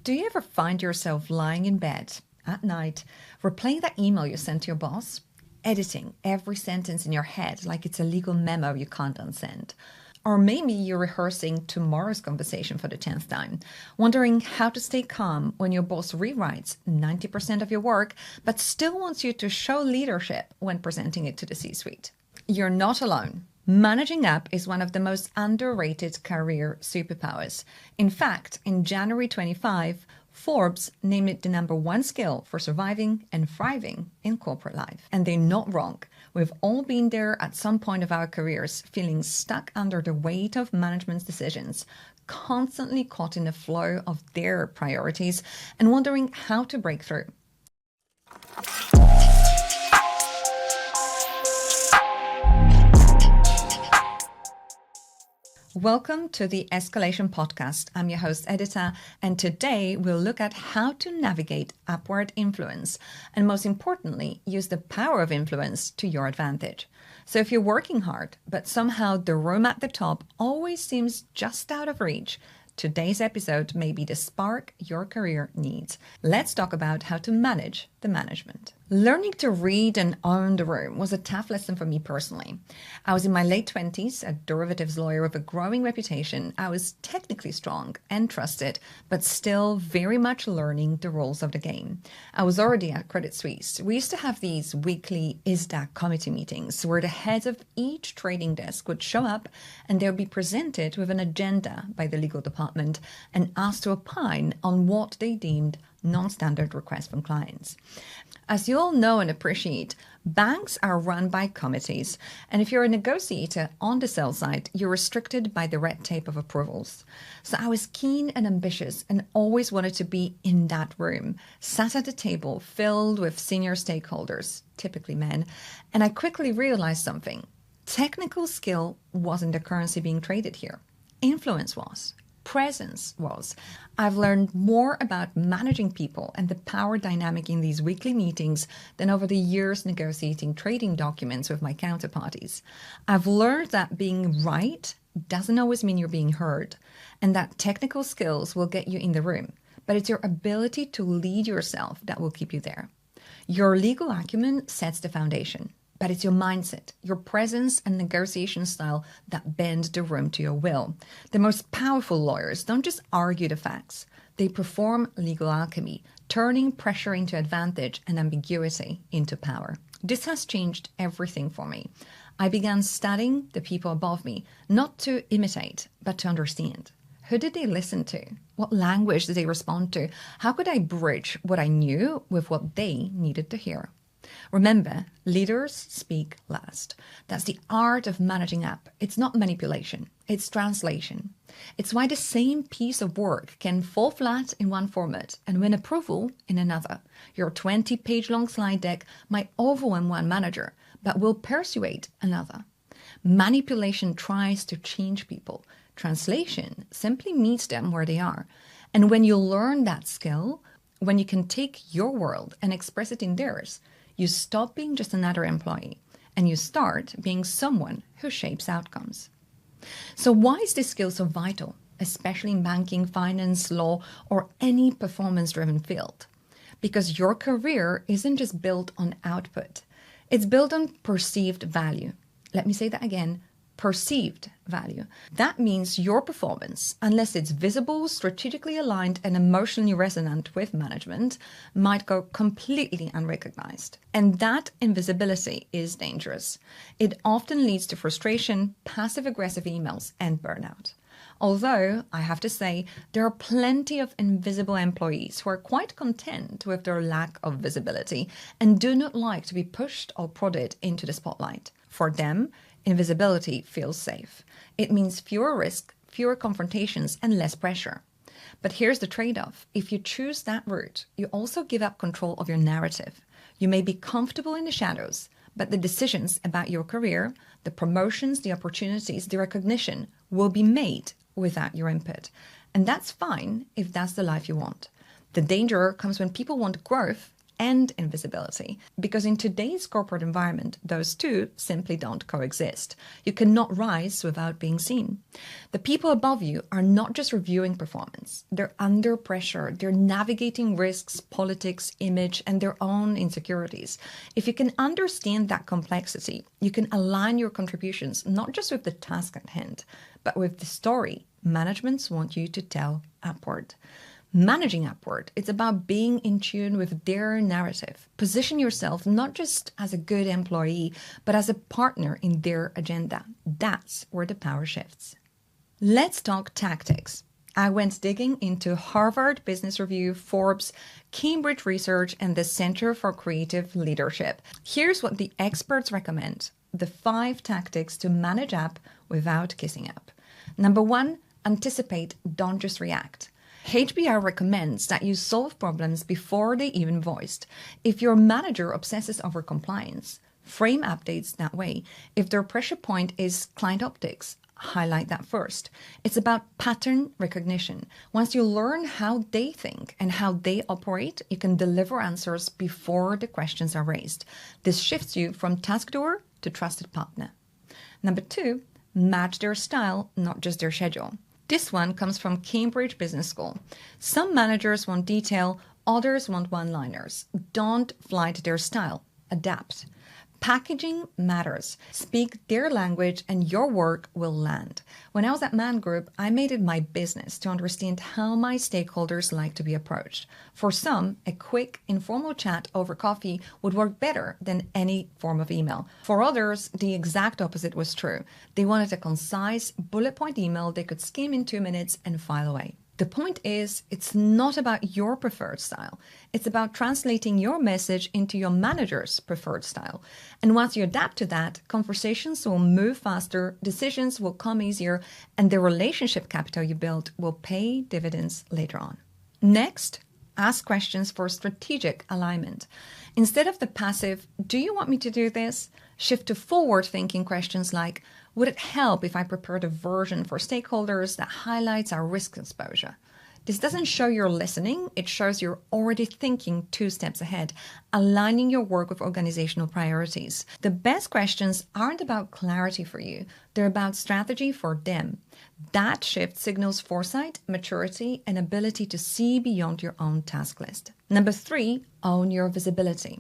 Do you ever find yourself lying in bed at night, replaying that email you sent to your boss, editing every sentence in your head like it's a legal memo you can't unsend? Or maybe you're rehearsing tomorrow's conversation for the 10th time, wondering how to stay calm when your boss rewrites 90% of your work, but still wants you to show leadership when presenting it to the C-suite. You're not alone. Managing up is one of the most underrated career superpowers. In fact, in January 25, Forbes named it the #1 skill for surviving and thriving in corporate life. And they're not wrong. We've all been there at some point of our careers, feeling stuck under the weight of management's decisions, constantly caught in the flow of their priorities and wondering how to break through. Welcome to the Escalation Podcast. I'm your host, Edita, and today we'll look at how to navigate upward influence and, most importantly, use the power of influence to your advantage. So if you're working hard, but somehow the room at the top always seems just out of reach, today's episode may be the spark your career needs. Let's talk about how to manage the management. Learning to read and own the room was a tough lesson for me personally. I was in my late 20s, a derivatives lawyer with a growing reputation. I was technically strong and trusted, but still very much learning the rules of the game. I was already at Credit Suisse. We used to have these weekly ISDA committee meetings where the heads of each trading desk would show up and they would be presented with an agenda by the legal department and asked to opine on what they deemed non-standard requests from clients. As you all know and appreciate, banks are run by committees, and if you're a negotiator on the sell side, you're restricted by the red tape of approvals. So I was keen and ambitious and always wanted to be in that room, sat at a table filled with senior stakeholders, typically men, and I quickly realized something. Technical skill wasn't the currency being traded here. Influence was. Presence was. I've learned more about managing people and the power dynamic in these weekly meetings than over the years negotiating trading documents with my counterparties. I've learned that being right doesn't always mean you're being heard, and that technical skills will get you in the room, but it's your ability to lead yourself that will keep you there. Your legal acumen sets the foundation, but it's your mindset, your presence and negotiation style that bend the room to your will. The most powerful lawyers don't just argue the facts. They perform legal alchemy, turning pressure into advantage and ambiguity into power. This has changed everything for me. I began studying the people above me, not to imitate, but to understand. Who did they listen to? What language did they respond to? How could I bridge what I knew with what they needed to hear? Remember, leaders speak last. That's the art of managing up. It's not manipulation, it's translation. It's why the same piece of work can fall flat in one format and win approval in another. Your 20-page long slide deck might overwhelm one manager, but will persuade another. Manipulation tries to change people. Translation simply meets them where they are. And when you learn that skill, when you can take your world and express it in theirs, you stop being just another employee and you start being someone who shapes outcomes. So why is this skill so vital, especially in banking, finance, law, or any performance-driven field? Because your career isn't just built on output. It's built on perceived value. Let me say that again. Perceived value. That means your performance, unless it's visible, strategically aligned, and emotionally resonant with management, might go completely unrecognized. And that invisibility is dangerous. It often leads to frustration, passive-aggressive emails, and burnout. Although, I have to say, there are plenty of invisible employees who are quite content with their lack of visibility and do not like to be pushed or prodded into the spotlight. For them, invisibility feels safe. It means fewer risks, fewer confrontations, and less pressure. But here's the trade-off. If you choose that route, you also give up control of your narrative. You may be comfortable in the shadows, but the decisions about your career, the promotions, the opportunities, the recognition will be made without your input. And that's fine if that's the life you want. The danger comes when people want growth and invisibility. Because in today's corporate environment, those two simply don't coexist. You cannot rise without being seen. The people above you are not just reviewing performance. They're under pressure. They're navigating risks, politics, image, and their own insecurities. If you can understand that complexity, you can align your contributions not just with the task at hand, but with the story managements want you to tell upward. Managing upward, it's about being in tune with their narrative. Position yourself not just as a good employee, but as a partner in their agenda. That's where the power shifts. Let's talk tactics. I went digging into Harvard Business Review, Forbes, Cambridge Research, and the Center for Creative Leadership. Here's what the experts recommend: the 5 tactics to manage up without kissing up. Number 1, anticipate, don't just react. HBR recommends that you solve problems before they even voiced. If your manager obsesses over compliance, frame updates that way. If their pressure point is client optics, highlight that first. It's about pattern recognition. Once you learn how they think and how they operate, you can deliver answers before the questions are raised. This shifts you from task doer to trusted partner. Number 2, match their style, not just their schedule. This one comes from Cambridge Business School. Some managers want detail, others want one-liners. Don't fly to their style, adapt. Packaging matters. Speak their language and your work will land. When I was at Man Group, I made it my business to understand how my stakeholders like to be approached. For some, a quick, informal chat over coffee would work better than any form of email. For others, the exact opposite was true. They wanted a concise, bullet point email they could skim in 2 minutes and file away. The point is, it's not about your preferred style. It's about translating your message into your manager's preferred style. And once you adapt to that, conversations will move faster, decisions will come easier, and the relationship capital you build will pay dividends later on. Next, ask questions for strategic alignment. Instead of the passive, do you want me to do this? Shift to forward-thinking questions like, would it help if I prepared a version for stakeholders that highlights our risk exposure? This doesn't show you're listening, it shows you're already thinking 2 steps ahead, aligning your work with organizational priorities. The best questions aren't about clarity for you, they're about strategy for them. That shift signals foresight, maturity, and ability to see beyond your own task list. Number 3, own your visibility.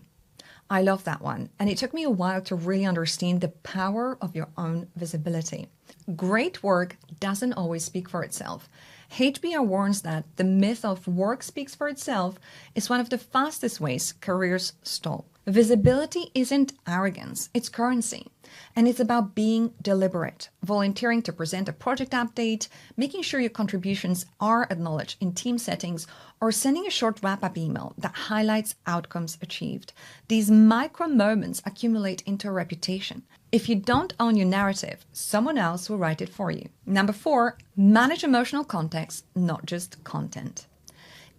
I love that one, and it took me a while to really understand the power of your own visibility. Great work doesn't always speak for itself. HBR warns that the myth of work speaks for itself is one of the fastest ways careers stall. Visibility isn't arrogance, it's currency. And it's about being deliberate, volunteering to present a project update, making sure your contributions are acknowledged in team settings, or sending a short wrap-up email that highlights outcomes achieved. These micro moments accumulate into a reputation. If you don't own your narrative, someone else will write it for you. Number 4, manage emotional context, not just content.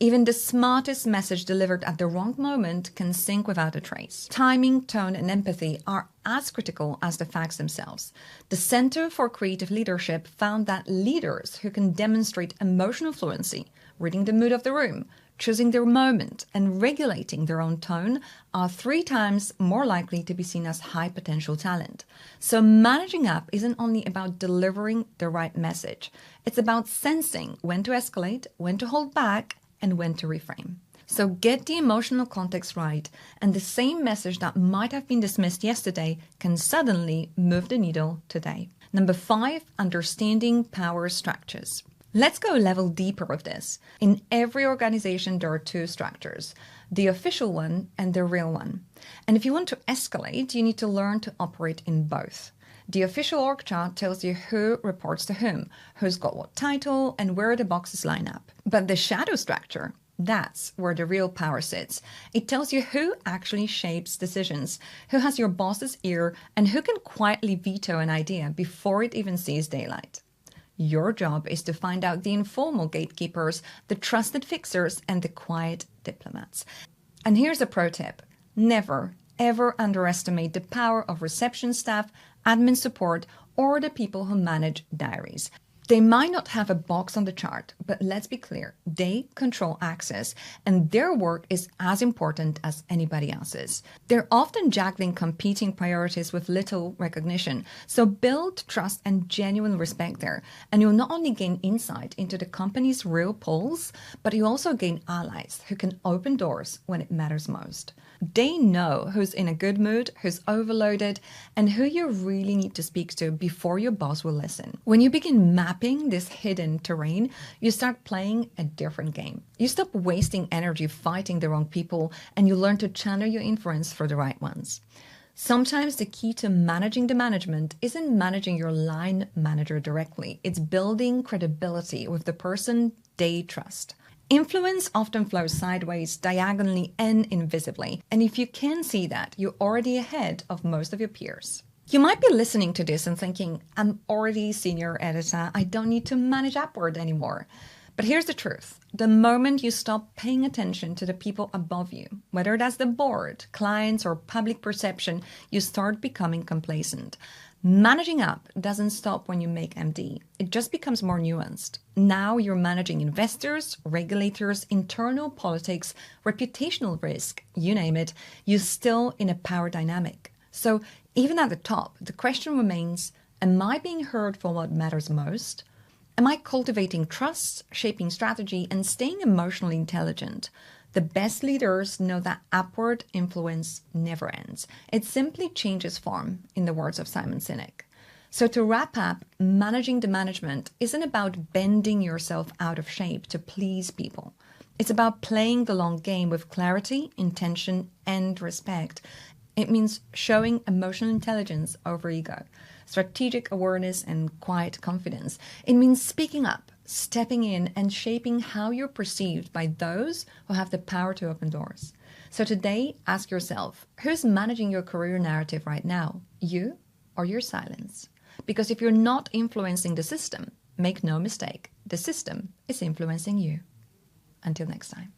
Even the smartest message delivered at the wrong moment can sink without a trace. Timing, tone, and empathy are as critical as the facts themselves. The Center for Creative Leadership found that leaders who can demonstrate emotional fluency, reading the mood of the room, choosing their moment, and regulating their own tone are 3 times more likely to be seen as high potential talent. So managing up isn't only about delivering the right message. It's about sensing when to escalate, when to hold back, and when to reframe. So get the emotional context right, and the same message that might have been dismissed yesterday can suddenly move the needle today. Number 5, understanding power structures. Let's go a level deeper with this. In every organization, there are 2 structures, the official one and the real one. And if you want to escalate, you need to learn to operate in both. The official org chart tells you who reports to whom, who's got what title, and where the boxes line up. But the shadow structure, that's where the real power sits. It tells you who actually shapes decisions, who has your boss's ear, and who can quietly veto an idea before it even sees daylight. Your job is to find out the informal gatekeepers, the trusted fixers, and the quiet diplomats. And here's a pro tip. Never, ever underestimate the power of reception staff, admin support, or the people who manage diaries. They might not have a box on the chart, but let's be clear, they control access and their work is as important as anybody else's. They're often juggling competing priorities with little recognition. So build trust and genuine respect there. And you'll not only gain insight into the company's real pulse, but you also gain allies who can open doors when it matters most. They know who's in a good mood, who's overloaded, and who you really need to speak to before your boss will listen. When you begin mapping this hidden terrain, you start playing a different game. You stop wasting energy fighting the wrong people, and you learn to channel your influence for the right ones. Sometimes the key to managing the management isn't managing your line manager directly. It's building credibility with the person they trust. Influence often flows sideways, diagonally, and invisibly. And if you can see that, you're already ahead of most of your peers. You might be listening to this and thinking, I'm already senior editor. I don't need to manage upward anymore. But here's the truth. The moment you stop paying attention to the people above you, whether that's the board, clients, or public perception, you start becoming complacent. Managing up doesn't stop when you make MD. It just becomes more nuanced. Now you're managing investors, regulators, internal politics, reputational risk, you name it. You're still in a power dynamic. So even at the top, the question remains, am I being heard for what matters most? Am I cultivating trust, shaping strategy, and staying emotionally intelligent? The best leaders know that upward influence never ends. It simply changes form, in the words of Simon Sinek. So to wrap up, managing the management isn't about bending yourself out of shape to please people. It's about playing the long game with clarity, intention, and respect. It means showing emotional intelligence over ego, strategic awareness, and quiet confidence. It means speaking up, stepping in, and shaping how you're perceived by those who have the power to open doors. So today, ask yourself, who's managing your career narrative right now? You or your silence? Because if you're not influencing the system, make no mistake, the system is influencing you. Until next time.